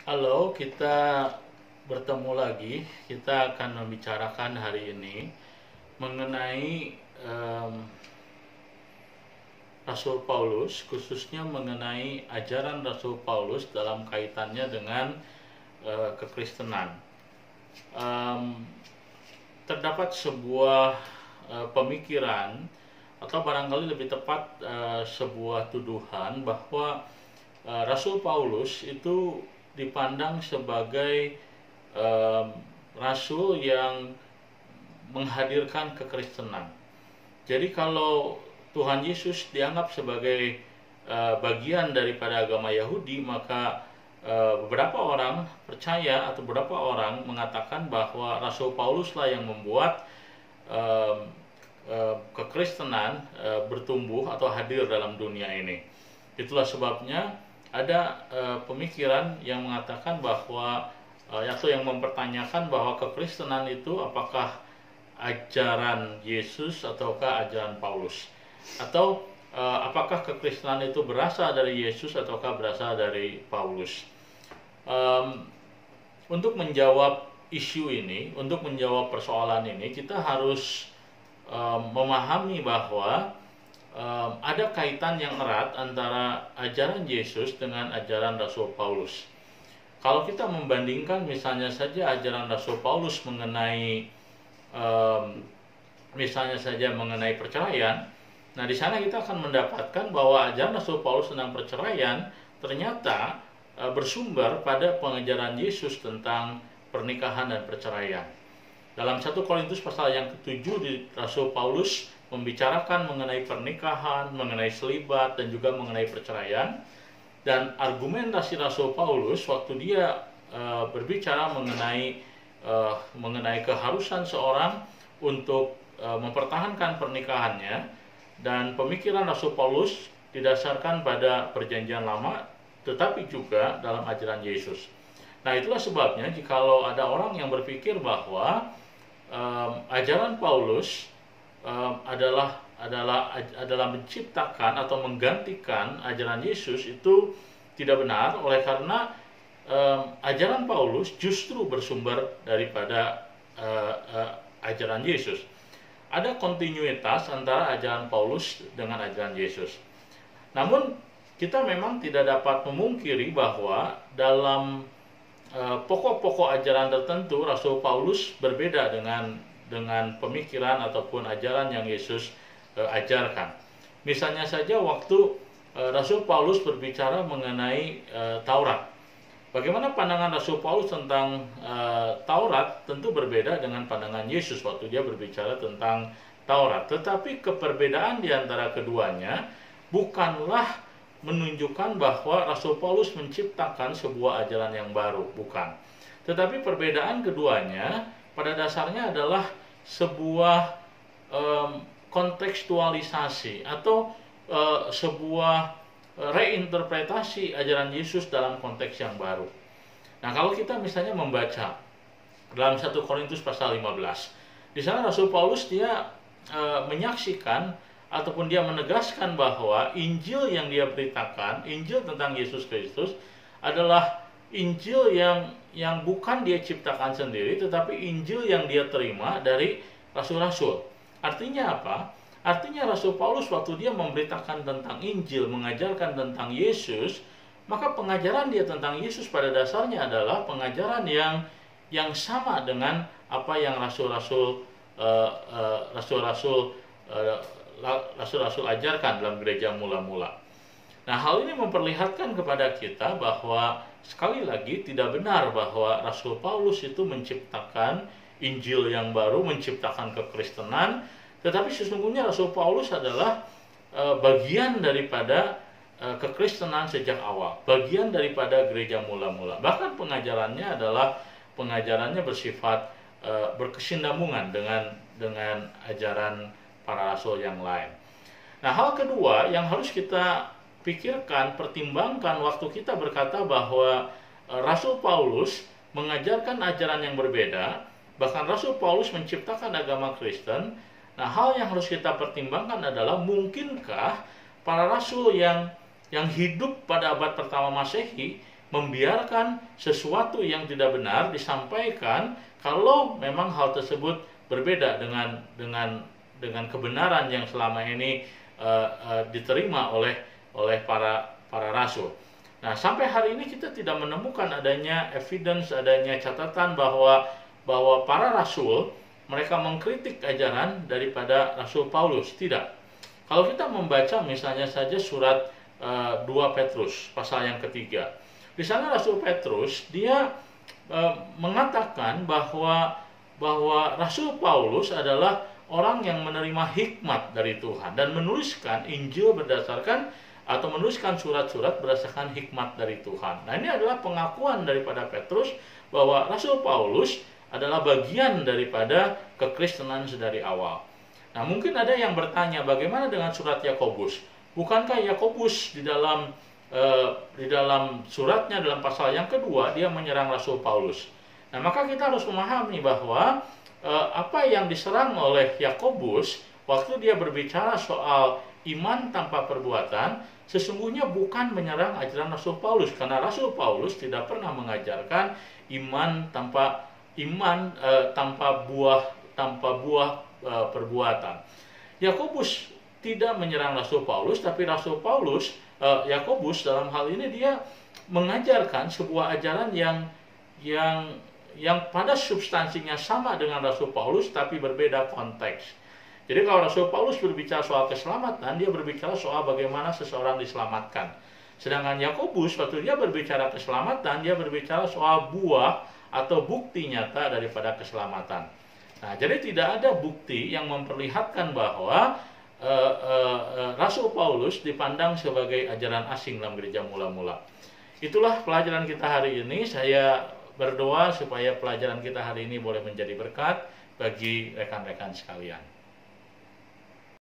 Halo, kita bertemu lagi. Kita akan membicarakan hari ini mengenai Rasul Paulus, khususnya mengenai ajaran Rasul Paulus dalam kaitannya dengan kekristenan. Terdapat sebuah pemikiran atau barangkali lebih tepat sebuah tuduhan bahwa Rasul Paulus itu dipandang sebagai rasul yang menghadirkan kekristenan. Jadi kalau Tuhan Yesus dianggap sebagai bagian daripada agama Yahudi, maka beberapa orang percaya atau beberapa orang mengatakan bahwa Rasul Pauluslah yang membuat kekristenan bertumbuh atau hadir dalam dunia ini. Itulah sebabnya ada pemikiran yang mengatakan bahwa atau yang mempertanyakan bahwa kekristenan itu apakah ajaran Yesus ataukah ajaran Paulus, atau apakah kekristenan itu berasal dari Yesus ataukah berasal dari Paulus. Untuk menjawab isu ini, untuk menjawab persoalan ini, kita harus memahami bahwa ada kaitan yang erat antara ajaran Yesus dengan ajaran Rasul Paulus. Kalau kita membandingkan misalnya saja ajaran Rasul Paulus mengenai misalnya saja mengenai perceraian, nah di sana kita akan mendapatkan bahwa ajaran Rasul Paulus tentang perceraian ternyata bersumber pada pengajaran Yesus tentang pernikahan dan perceraian. Dalam 1 Korintus pasal yang ke-7 di Rasul Paulus membicarakan mengenai pernikahan, mengenai selibat, dan juga mengenai perceraian. Dan argumentasi Rasul Paulus waktu dia berbicara mengenai keharusan seorang untuk mempertahankan pernikahannya, dan pemikiran Rasul Paulus didasarkan pada perjanjian lama, tetapi juga dalam ajaran Yesus. Nah, itulah sebabnya jikalau ada orang yang berpikir bahwa ajaran Paulus adalah menciptakan atau menggantikan ajaran Yesus, itu tidak benar, oleh karena ajaran Paulus justru bersumber daripada ajaran Yesus. Ada kontinuitas antara ajaran Paulus dengan ajaran Yesus. Namun kita memang tidak dapat memungkiri bahwa dalam pokok-pokok ajaran tertentu Rasul Paulus berbeda dengan pemikiran ataupun ajaran yang Yesus ajarkan. Misalnya saja waktu Rasul Paulus berbicara mengenai Taurat. Bagaimana pandangan Rasul Paulus tentang Taurat tentu berbeda dengan pandangan Yesus waktu dia berbicara tentang Taurat. Tetapi keperbedaan di antara keduanya bukanlah menunjukkan bahwa Rasul Paulus menciptakan sebuah ajaran yang baru, bukan. Tetapi perbedaan keduanya pada dasarnya adalah sebuah kontekstualisasi atau sebuah reinterpretasi ajaran Yesus dalam konteks yang baru. Nah, kalau kita misalnya membaca dalam 1 Korintus pasal 15, di sana Rasul Paulus dia menyaksikan ataupun dia menegaskan bahwa Injil yang dia beritakan, Injil tentang Yesus Kristus, adalah Injil yang bukan dia ciptakan sendiri, tetapi Injil yang dia terima dari rasul-rasul. Artinya apa? Artinya Rasul Paulus waktu dia memberitakan tentang Injil, mengajarkan tentang Yesus, maka pengajaran dia tentang Yesus pada dasarnya adalah pengajaran yang sama dengan apa yang rasul-rasul ajarkan dalam gereja mula-mula. Nah, hal ini memperlihatkan kepada kita bahwa sekali lagi tidak benar bahwa Rasul Paulus itu menciptakan Injil yang baru, menciptakan kekristenan, tetapi sesungguhnya Rasul Paulus adalah bagian daripada kekristenan sejak awal, bagian daripada gereja mula-mula. Bahkan pengajarannya adalah pengajarannya bersifat berkesinambungan dengan ajaran para rasul yang lain. Nah, hal kedua yang harus kita pikirkan, pertimbangkan waktu kita berkata bahwa Rasul Paulus mengajarkan ajaran yang berbeda, bahkan Rasul Paulus menciptakan agama Kristen. Nah, hal yang harus kita pertimbangkan adalah mungkinkah para rasul yang hidup pada abad pertama Masehi membiarkan sesuatu yang tidak benar disampaikan kalau memang hal tersebut berbeda dengan kebenaran yang selama ini diterima oleh para rasul. Nah, sampai hari ini kita tidak menemukan adanya evidence, adanya catatan bahwa para rasul mereka mengkritik ajaran daripada Rasul Paulus. Tidak. Kalau kita membaca misalnya saja surat 2 Petrus pasal yang ketiga, di sana Rasul Petrus dia mengatakan bahwa Rasul Paulus adalah orang yang menerima hikmat dari Tuhan dan menuliskan Injil berdasarkan atau menuliskan surat-surat berdasarkan hikmat dari Tuhan. Nah, ini adalah pengakuan daripada Petrus bahwa Rasul Paulus adalah bagian daripada kekristenan sedari awal. Nah, mungkin ada yang bertanya, bagaimana dengan surat Yakobus? Bukankah Yakobus di dalam suratnya dalam pasal yang kedua dia menyerang Rasul Paulus? Nah, maka kita harus memahami bahwa apa yang diserang oleh Yakobus waktu dia berbicara soal iman tanpa perbuatan sesungguhnya bukan menyerang ajaran Rasul Paulus, karena Rasul Paulus tidak pernah mengajarkan iman tanpa buah perbuatan. Yakobus tidak menyerang Rasul Paulus, tapi Rasul Paulus, Yakobus dalam hal ini dia mengajarkan sebuah ajaran yang pada substansinya sama dengan Rasul Paulus, tapi berbeda konteks. Jadi kalau Rasul Paulus berbicara soal keselamatan, dia berbicara soal bagaimana seseorang diselamatkan. Sedangkan Yakobus waktu dia berbicara keselamatan, dia berbicara soal buah atau bukti nyata daripada keselamatan. Nah, jadi tidak ada bukti yang memperlihatkan bahwa Rasul Paulus dipandang sebagai ajaran asing dalam gereja mula-mula. Itulah pelajaran kita hari ini. Saya berdoa supaya pelajaran kita hari ini boleh menjadi berkat bagi rekan-rekan sekalian.